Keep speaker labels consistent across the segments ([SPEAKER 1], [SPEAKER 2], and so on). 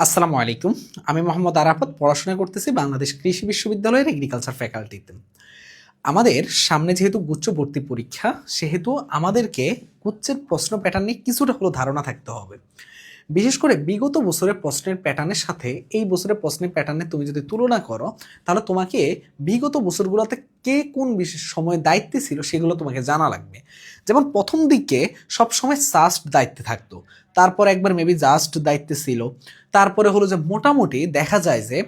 [SPEAKER 1] আসসালামু আলাইকুম। আমি মোহাম্মদ আরাফাত পড়াশোনা করতেছি বাংলাদেশ কৃষি বিশ্ববিদ্যালয়ের এগ্রিকালচার ফ্যাকাল্টিতে। আমাদের সামনে যেহেতু গুচ্ছ ভর্তি পরীক্ষা, সেহেতু আমাদেরকে গুচ্ছের প্রশ্ন প্যাটার্ন নিয়ে কিছুটা হলেও ধারণা থাকতে হবে। বিশেষ করে বিগত বছরের প্রশ্নের প্যাটার্নের সাথে এই বছরের প্রশ্নের প্যাটার্নে তুমি যদি তুলনা করো, তাহলে তোমাকে বিগত বছরগুলোতে কে কোন বিশেষ সময় দায়িত্বে ছিল সেগুলো তোমাকে জানা লাগবে। যেমন প্রথম দিকে সবসময় সাস্ট দায়িত্বে থাকতো, তারপর একবার মেবি জাস্ট দায়িত্বে ছিল, তারপরে হলো যে মোটামুটি দেখা যায় যে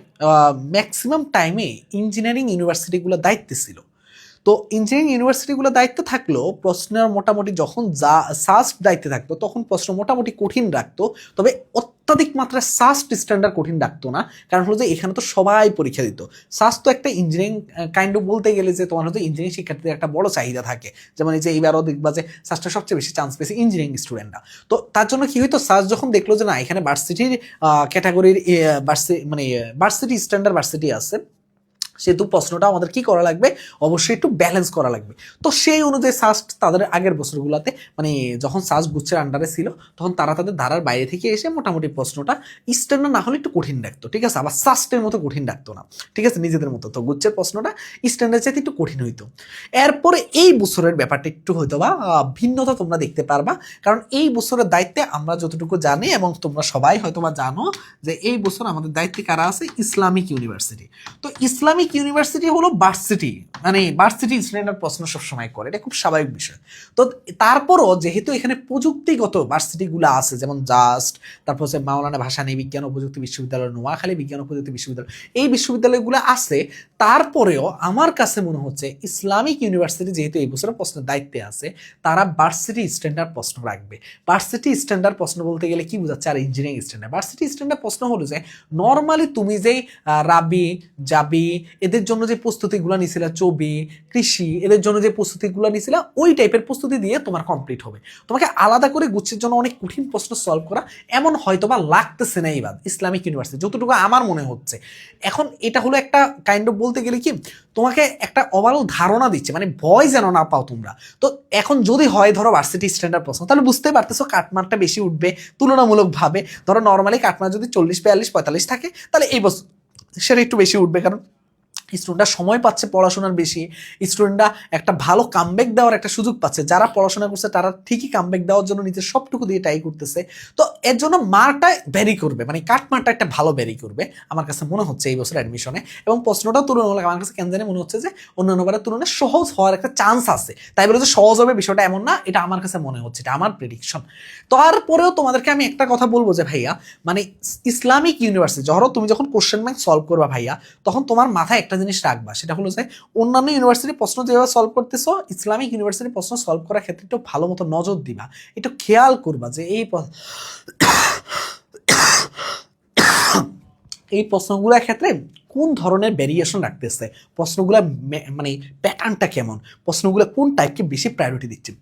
[SPEAKER 1] ম্যাক্সিমাম টাইমে ইঞ্জিনিয়ারিং ইউনিভার্সিটিগুলো দায়িত্বে ছিল। তো ইঞ্জিনিয়ারিং ইউনিভার্সিটিগুলো দায়িত্বে থাকলেও প্রশ্নের মোটামুটি যখন যা সাস্ট দায়িত্বে থাকতো তখন প্রশ্ন মোটামুটি কঠিন রাখতো, তবে অত্যাধিক মাত্রায় সাস্ট স্ট্যান্ডার্ড কঠিন রাখতো না। কারণ হলো যে এখানে তো সবাই পরীক্ষা দিত। সাস্ট তো একটা ইঞ্জিনিয়ারিং কাইন্ড অফ বলতে গেলে যে তোমার হচ্ছে ইঞ্জিনিয়ারিং শিক্ষার্থীদের একটা বড় চাহিদা থাকে। যেমন এই যে এইবারও দেখবা যে সাস্টে সবচেয়ে বেশি চান্স পেয়েছে ইঞ্জিনিয়ারিং স্টুডেন্টরা। তো তার জন্য কি হইতো, সাস্ট যখন দেখলো যে না এখানে ভার্সিটির ক্যাটাগরির মানে ভার্সিটি স্ট্যান্ডার্ড ভার্সিটি আছে, সেহেতু প্রশ্নটা আমাদের কি করা লাগবে, অবশ্যই একটু ব্যালেন্স করা লাগবে। তো সেই অনুযায়ী সাস্ট তাদের আগের বছরগুলোতে মানে যখন সাস্ট গুচ্ছের আন্ডারে ছিল তখন তারা তাদের ধারার বাইরে থেকে এসে মোটামুটি প্রশ্নটা স্ট্যান্ডার্ড না হলে একটু কঠিন রাখতো, ঠিক আছে, আবার সাস্টের মতো কঠিন রাখতো না, ঠিক আছে, নিজেদের মতো। তো গুচ্ছের প্রশ্নটা স্ট্যান্ডার্ড চাইতে একটু কঠিন হইতো। এরপরে এই বছরের ব্যাপারটা একটু হয়তো বা ভিন্নতা তোমরা দেখতে পারবা, কারণ এই বছরের দায়িত্বে আমরা যতটুকু জানি এবং তোমরা সবাই হয়তো বা জানো যে এই বছর আমাদের দায়িত্বে কারা আছে, ইসলামিক ইউনিভার্সিটি। তো ইসলামিক ইউনিভার্সিটি হলো ভার্সিটি, মানে ভার্সিটি স্ট্যান্ডার্ড প্রশ্ন সবসময় করে, এটা খুব স্বাভাবিক বিষয়। তো তারপরও যেহেতু এখানে প্রযুক্তিগত ভার্সিটিগুলো আছে, যেমন জাস্ট, তারপর হচ্ছে মাওলানা ভাসানী বিজ্ঞান ও প্রযুক্তি বিশ্ববিদ্যালয়, নোয়াখালী বিজ্ঞান ও প্রযুক্তি বিশ্ববিদ্যালয়, এই বিশ্ববিদ্যালয়গুলো আছে, তারপরেও আমার কাছে মনে হচ্ছে ইসলামিক ইউনিভার্সিটি যেহেতু এই বছরের প্রশ্নের দায়িত্বে আছে, তারা ভার্সিটি স্ট্যান্ডার্ড প্রশ্ন রাখবে। ভার্সিটি স্ট্যান্ডার্ড প্রশ্ন বলতে গেলে কি বোঝাচ্ছে, আর ইঞ্জিনিয়ারিং স্ট্যান্ডার্ড ভার্সিটি স্ট্যান্ডার্ড প্রশ্ন হলো যে নর্মালি তুমি যে রাবি যাবি এদের জন্য যে প্রস্তুতিগুলো নিছিলা, চবি কৃষি এদের জন্য যে প্রস্তুতিগুলো নিছিলা, ওই টাইপের প্রস্তুতি দিয়ে তোমার কমপ্লিট হবে। তোমাকে আলাদা করে গুচ্ছের জন্য অনেক কঠিন প্রশ্ন সলভ করা এমন হয়তোবা লাগতেছে না এইবার ইসলামিক ইউনিভার্সিটি, যতটুকু আমার মনে হচ্ছে। এখন এটা হলো একটা কাইন্ড অফ বলতে গেলে কি তোমাকে একটা ওভারঅল ধারণা দিচ্ছে, মানে ভয় যেন না পাও তোমরা। তো এখন যদি হয় ধরো ভার্সিটি স্ট্যান্ডার্ড প্রশ্ন, তাহলে বুঝতে পারতেছো কাটমার্কটা বেশি উঠবে তুলনামূলকভাবে। ধরো নর্মালি কাটমার্ক যদি 40, 42, 45 থাকে, তাহলে এই বছর সেটা একটু বেশি উঠবে, কারণ স্টুডেন্টরা সময় পাচ্ছে পড়াশোনার বেশি, স্টুডেন্টরা একটা ভালো কামব্যাক দেওয়ার একটা সুযোগ পাচ্ছে, যারা পড়াশোনা করছে তারা ঠিকই কামব্যাক দেওয়ার জন্য নিজের সবটুকু দিয়ে ট্রাই করতেছে। তো এর জন্য মার্কটা ভ্যারি করবে, মানে কাট মার্কটা একটা ভালো ভ্যারি করবে আমার কাছে মনে হচ্ছে এই বছর অ্যাডমিশনে। এবং প্রশ্নটাও তুলনামূলক আমার কাছে কেন জানি মনে হচ্ছে যে অন্যান্য বারের তুলনায় সহজ হওয়ার একটা চান্স আছে। তাই বলে যে সহজ হবে বিষয়টা এমন না, এটা আমার কাছে মনে হচ্ছে, এটা আমার প্রেডিকশন। তারপরেও তোমাদেরকে আমি একটা কথা বলবো যে ভাইয়া, মানে ইসলামিক ইউনিভার্সিটি ধরো তুমি যখন কোশ্চেন ব্যাংক সলভ করবা ভাইয়া, তখন তোমার মাথায় একটা জিনিস রাখবা, সেটা হলো যে অন্যান্য ইউনিভার্সিটির প্রশ্ন যেভাবে সলভ করতেছো, ইসলামিক ইউনিভার্সিটির প্রশ্ন সলভ করার ক্ষেত্রে একটু ভালো মতো নজর দিবা, একটু খেয়াল করবা যে এই প্রশ্নগুলোর ক্ষেত্রে কোন ধরনের ভেরিয়েশন রাখতেছে, প্রশ্নগুলো মানে প্যাটার্নটা কেমন, প্রশ্নগুলো কোন টাইপকে বেশি প্রায়োরিটি দিচ্ছে।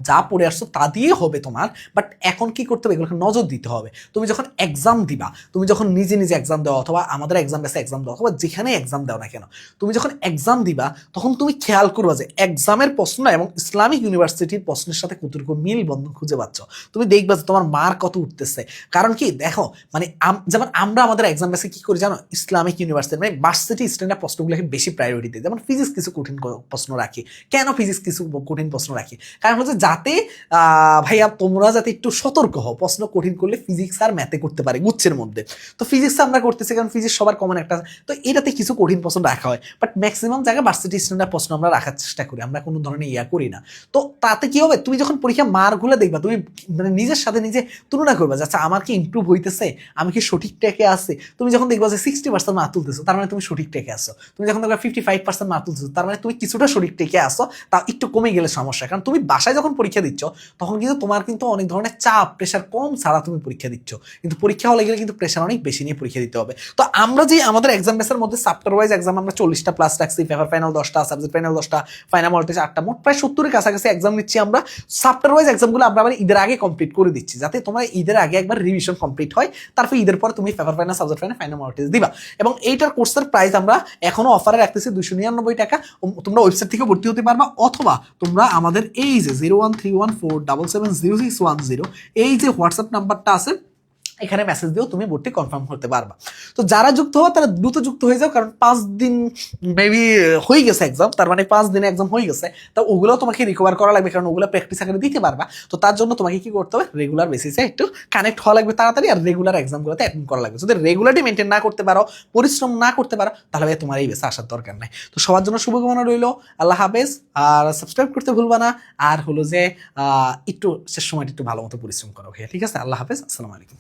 [SPEAKER 1] যা পড়ে আসছো তা দিয়ে হবে তোমার, বাট এখন কি করতে হবে, এগুলোকে নজর দিতে হবে। তুমি যখন এক্সাম দিবা, তুমি যখন নিজে নিজে এক্সাম দেওয়া অথবা আমাদের এক্সাম বেসে এক্সাম দেওয়া অথবা যেখানে এক্সাম দাও না কেন, তুমি যখন এক্সাম দিবা তখন তুমি খেয়াল করবা যে এক্সামের প্রশ্ন এবং ইসলামিক ইউনিভার্সিটির প্রশ্নের সাথে কতটুকু মিল বন্ধন খুঁজে পাচ্ছ। তুমি দেখবা যে তোমার মার্ক কত উঠতেছে। কারণ কি দেখো, মানে যেমন আমরা আমাদের এক্সাম বেসে কি করি জানো, ইসলামিক ইউনিভার্সিটি মানে ভার্সিটি স্ট্যান্ডার্ড প্রশ্নগুলোকে বেশি প্রায়োরিটি দিই। যেমন ফিজিক্স কিছু কঠিন প্রশ্ন রাখি। কেন ফিজিক্স কিছু কঠিন প্রশ্ন রাখি? কারণ হচ্ছে যাতে ভাইয়া তোমরা যাতে একটু সতর্ক হও, প্রশ্ন কঠিন করলে ফিজিক্স আর ম্যাথে করতে পারে গুচ্ছের মধ্যে। তো ফিজিক্স আমরা করতেছি কারণ ফিজিক্স সবার কমন একটা, তো এটাতে কিছু কঠিন প্রশ্ন রাখা হয়, বাট ম্যাক্সিমাম জায়গায় ভার্সিটি স্ট্যান্ডার্ড প্রশ্ন আমরা রাখার চেষ্টা করি, আমরা কোনো ধরনের ইয়া করি না। তো তাতে কি হবে, তুমি যখন পরীক্ষা মার্কগুলো দেখবা, তুমি মানে নিজের সাথে নিজে তুলনা করবা যে আচ্ছা আমার কি ইমপ্রুভ হইতেছে, আমি কি সঠিক ট্র্যাকে আছে। তুমি যখন দেখবা যে 60% মার্ক তুলতেছো, তার মানে তুমি সঠিক ট্র্যাকে আসো। তুমি যখন দেখবা 55% মার্ক তুলতেছো, তার মানে তুমি কিছুটা সঠিক ট্র্যাকে আসো, তা একটু কমে গেলে সমস্যা। কারণ তুমি বাসায় যখন পরীক্ষা দিচ্ছ তখন কিন্তু তোমার কিন্তু অনেক ধরনের চাপ প্রেশার কম ছাড়া তুমি পরীক্ষা দিচ্ছ, কিন্তু পরীক্ষা হলে গেলে কিন্তু প্রেশার অনেক বেশি নিয়ে পরীক্ষা দিতে হবে। তো আমরা যে আমাদের এক্সাম বেসের মধ্যে চ্যাপ্টার ওয়াইজ এক্সাম আমরা 40টা প্লাস রাখছি, পেপার ফাইনাল 10টা, সাবজেক্ট ফাইনাল 10টা, ফাইনাল ভোল্টেজ 8টা, মোট প্রায় 70-এর কাছাকাছি এক্সাম নিচ্ছি আমরা। চ্যাপ্টার ওয়াইজ এক্সামগুলো আমরা আবার ঈদের আগে কমপ্লিট করে দিচ্ছি, যাতে তোমার ঈদের আগে একবার রিভিশন কমপ্লিট হয়, তারপর ঈদের পরে তুমি paper final, subject final, final voltage দিবা। এবং এইটার কোর্সের প্রাইস আমরা এখনো অফারে রাখতেছি 299 টাকা। তোমরা ওয়েবসাইট থেকে ভর্তি হতে পারবা, অথবা তোমরা আমাদের এই যে 0131477061 এই যে হোয়াটসঅ্যাপ নাম্বারটা আছে, এখানে মেসেজ দিয়েও তুমি ভর্তি কনফার্ম হতে পারবা। তো যারা যুক্ত হওয়া তারা দ্রুত যুক্ত হয়ে যাও, কারণ 5 দিন মেবি হয়ে গেছে এক্সাম, তার মানে 5 দিনে এক্সাম হয়ে গেছে। তা ওগুলো তোমাকে রিকভার করা লাগবে, কারণ ওগুলো প্র্যাকটিস আকারে দিতে পারবা। তো তার জন্য তোমাকে কি করতে হবে, রেগুলার বেসিসে একটু কানেক্ট হওয়া লাগবে তাড়াতাড়ি, আর রেগুলার এক্সামগুলোতে অ্যাটেন্ড করা লাগবে। যদি রেগুলারলি মেনটেন না করতে পারো, পরিশ্রম না করতে পারো, তাহলে ভাই তোমার এই বেসে আসার দরকার নাই। তো সবার জন্য শুভকামনা রইলো, আল্লাহ হাফেজ। আর সাবস্ক্রাইব করতে ভুলবা না, আর হলো যে একটু শেষ সময়টা একটু ভালো মতো পরিশ্রম করো। ঠিক আছে, আল্লাহ হাফেজ, আসসালামু আলাইকুম।